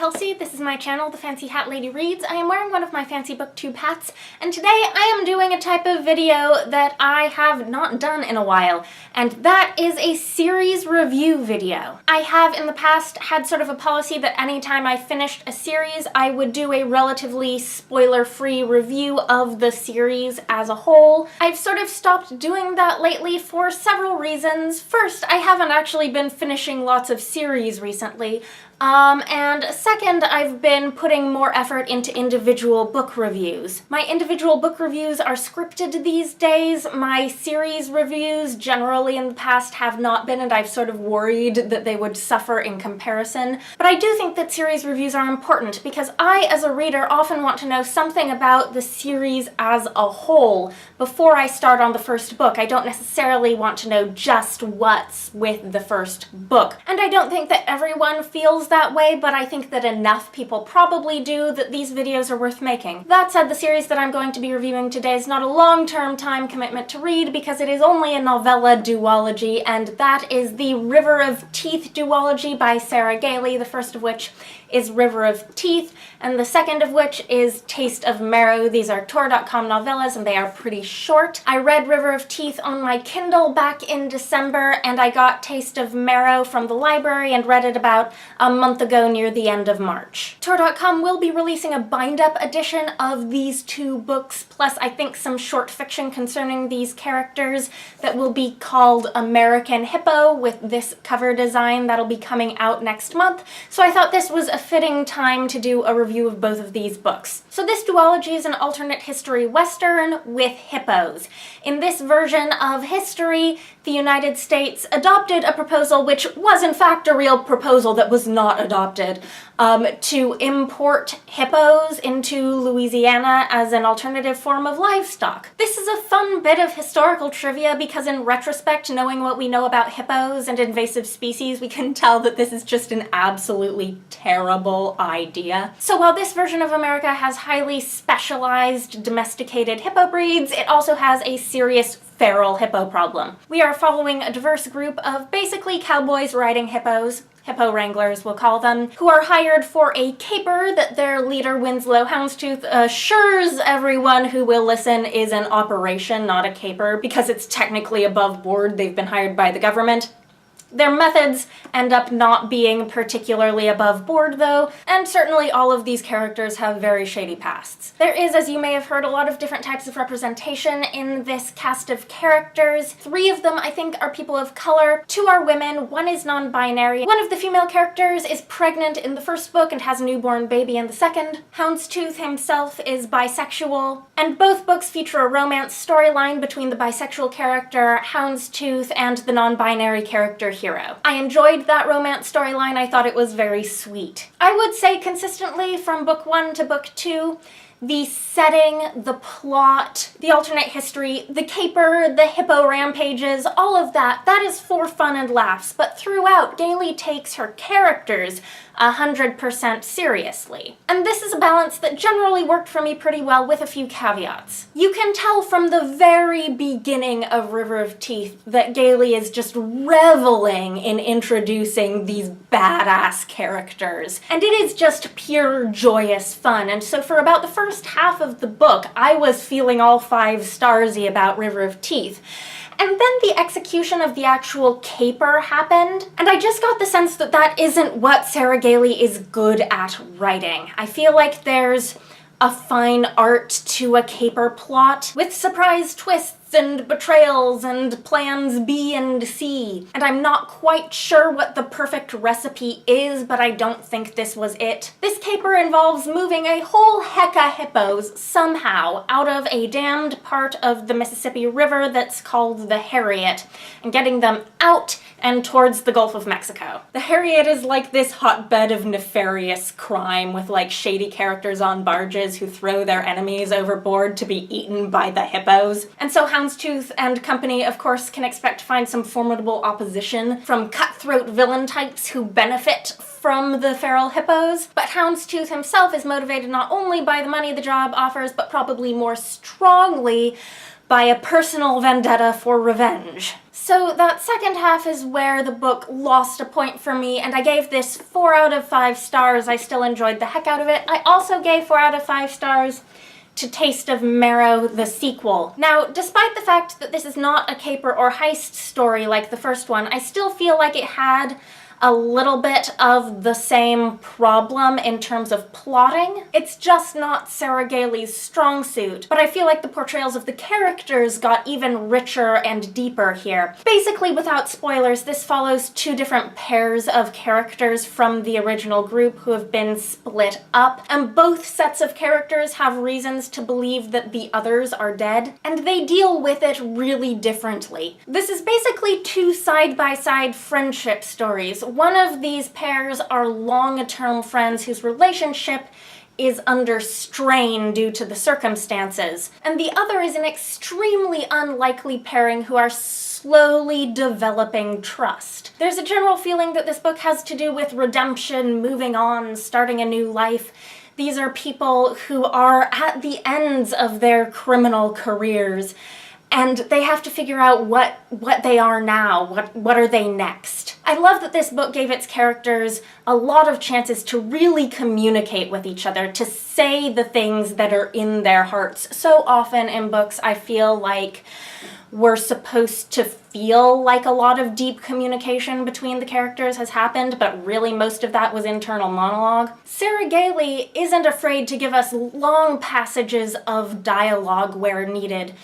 Kelsey. This is my channel, The Fancy Hat Lady Reads. I am wearing one of my fancy booktube hats, and today I am doing a type of video that I have not done in a while, and that is a series review video. I have in the past had sort of a policy that anytime I finished a series, I would do a relatively spoiler-free review of the series as a whole. I've sort of stopped doing that lately for several reasons. First, I haven't actually been finishing lots of series recently. And second, I've been putting more effort into individual book reviews. My individual book reviews are scripted these days. My series reviews generally in the past have not been, and I've sort of worried that they would suffer in comparison. But I do think that series reviews are important because I, as a reader, often want to know something about the series as a whole before I start on the first book. I don't necessarily want to know just what's with the first book. And I don't think that everyone feels that way, but I think that enough people probably do that these videos are worth making. That said, the series that I'm going to be reviewing today is not a long-term time commitment to read because it is only a novella duology, and that is the River of Teeth duology by Sarah Gailey, the first of which is River of Teeth, and the second of which is Taste of Marrow. These are Tor.com novellas, and they are pretty short. I read River of Teeth on my Kindle back in December, and I got Taste of Marrow from the library and read it about a month ago near the end of March. Tor.com will be releasing a bind-up edition of these two books, plus I think some short fiction concerning these characters that will be called American Hippo with this cover design that'll be coming out next month, so I thought this was a fitting time to do a review of both of these books. So this duology is an alternate history western with hippos. In this version of history, the United States adopted a proposal which was in fact a real proposal that was not adopted, to import hippos into Louisiana as an alternative form of livestock. This is a fun bit of historical trivia because in retrospect, knowing what we know about hippos and invasive species, we can tell that this is just an absolutely terrible idea. So while this version of America has highly specialized domesticated hippo breeds, it also has a serious feral hippo problem. We are following a diverse group of basically cowboys riding hippos, hippo wranglers we'll call them, who are hired for a caper that their leader Winslow Houndstooth assures everyone who will listen is an operation, not a caper, because it's technically above board. They've been hired by the government. Their methods end up not being particularly above board, though, and certainly all of these characters have very shady pasts. There is, as you may have heard, a lot of different types of representation in this cast of characters. 3 of them, I think, are people of color, 2 are women, 1 is non-binary. One of the female characters is pregnant in the first book and has a newborn baby in the second. Houndstooth himself is bisexual, and both books feature a romance storyline between the bisexual character, Houndstooth, and the non-binary character, Hero. I enjoyed that romance storyline. I thought it was very sweet. I would say consistently from book 1 to book 2, the setting, the plot, the alternate history, the caper, the hippo rampages, all of that is for fun and laughs, but throughout, Gailey takes her characters 100% seriously. And this is a balance that generally worked for me pretty well with a few caveats. You can tell from the very beginning of River of Teeth that Gailey is just reveling in introducing these badass characters. And it is just pure joyous fun, and so for about the first half of the book, I was feeling all 5-starsy about River of Teeth. And then the execution of the actual caper happened, and I just got the sense that that isn't what Sarah Gailey is good at writing. I feel like there's a fine art to a caper plot with surprise twists and betrayals and plans B and C. And I'm not quite sure what the perfect recipe is, but I don't think this was it. This caper involves moving a whole hecka hippos somehow out of a dammed part of the Mississippi River that's called the Harriet and getting them out and towards the Gulf of Mexico. The Harriet is like this hotbed of nefarious crime with like shady characters on barges who throw their enemies overboard to be eaten by the hippos. And so Houndstooth and company, of course, can expect to find some formidable opposition from cutthroat villain types who benefit from the feral hippos, but Houndstooth himself is motivated not only by the money the job offers, but probably more strongly by a personal vendetta for revenge. So that second half is where the book lost a point for me, and I gave this 4 out of 5 stars. I still enjoyed the heck out of it. I also gave 4 out of 5 stars to Taste of Marrow, the sequel. Now, despite the fact that this is not a caper or heist story like the first one, I still feel like it had a little bit of the same problem in terms of plotting. It's just not Sarah Gailey's strong suit, but I feel like the portrayals of the characters got even richer and deeper here. Basically, without spoilers, this follows 2 different pairs of characters from the original group who have been split up, and both sets of characters have reasons to believe that the others are dead, and they deal with it really differently. This is basically 2 side-by-side friendship stories. One of these pairs are long-term friends whose relationship is under strain due to the circumstances, and the other is an extremely unlikely pairing who are slowly developing trust. There's a general feeling that this book has to do with redemption, moving on, starting a new life. These are people who are at the ends of their criminal careers, and they have to figure out what they are now, what are they next. I love that this book gave its characters a lot of chances to really communicate with each other, to say the things that are in their hearts. So often in books, I feel like we're supposed to feel like a lot of deep communication between the characters has happened, but really most of that was internal monologue. Sarah Gailey isn't afraid to give us long passages of dialogue where needed,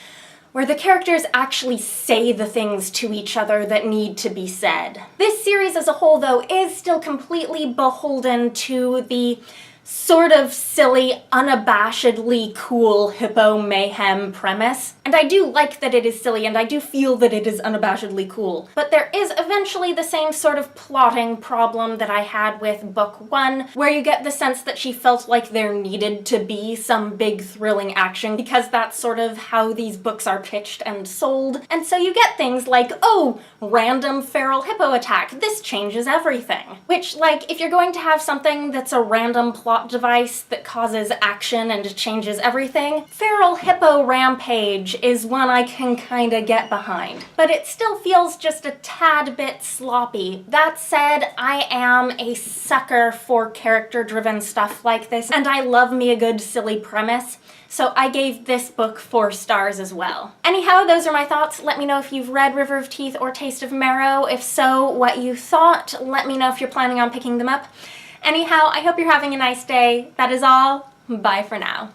where the characters actually say the things to each other that need to be said. This series as a whole, though, is still completely beholden to the sort of silly, unabashedly cool hippo mayhem premise. And I do like that it is silly, and I do feel that it is unabashedly cool. But there is eventually the same sort of plotting problem that I had with book 1, where you get the sense that she felt like there needed to be some big thrilling action, because that's sort of how these books are pitched and sold. And so you get things like, oh, random feral hippo attack, this changes everything. Which, like, if you're going to have something that's a random plot device that causes action and changes everything, feral hippo rampage is one I can kinda get behind. But it still feels just a tad bit sloppy. That said, I am a sucker for character-driven stuff like this, and I love me a good silly premise, so I gave this book 4 stars as well. Anyhow, those are my thoughts. Let me know if you've read River of Teeth or Taste of Marrow. If so, what you thought. Let me know if you're planning on picking them up. Anyhow, I hope you're having a nice day. That is all. Bye for now.